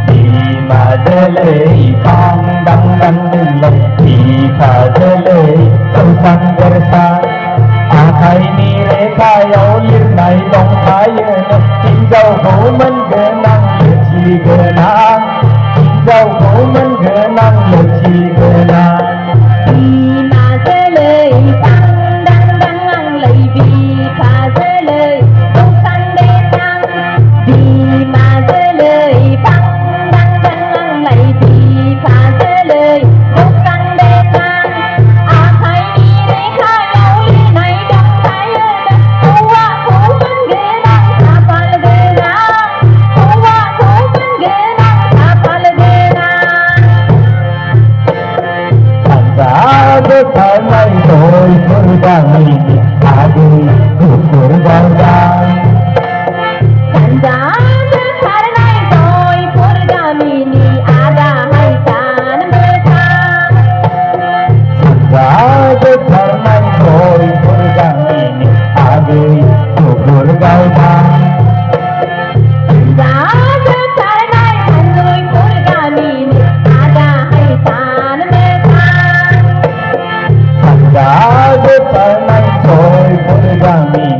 Đi mà lệ phong đăng đăng lộc thì khả lệ sông sang versa khai ni re khai lir nai long khai tin dâu hổ mân gờ năng lệ chi gờ năng tin dâu hổ mân gờ năng lệ chi gờ năng vì mà dễ lời phong đăng đăng lời vì khả dễ lời sông sang đê sang vì mà dễ lời phong đăng đăng lời vì khả dễ lời sông sang đê sang khai ni re khai lir nai long khai hô mân gờ năng thả pal gờ năng hô mân gờ năng thả pal gờ năng Ra đôi thở này rồi phương đang nhìn đi phương đang đang Sanja karnai toy purgamini ada hai san meka Ra đôi thở này rồi phương đang nhìn đi phương đang đang Sanja karnai toy purgamini ada hai san meka Ra đôi thở này rồi phương đang nhìn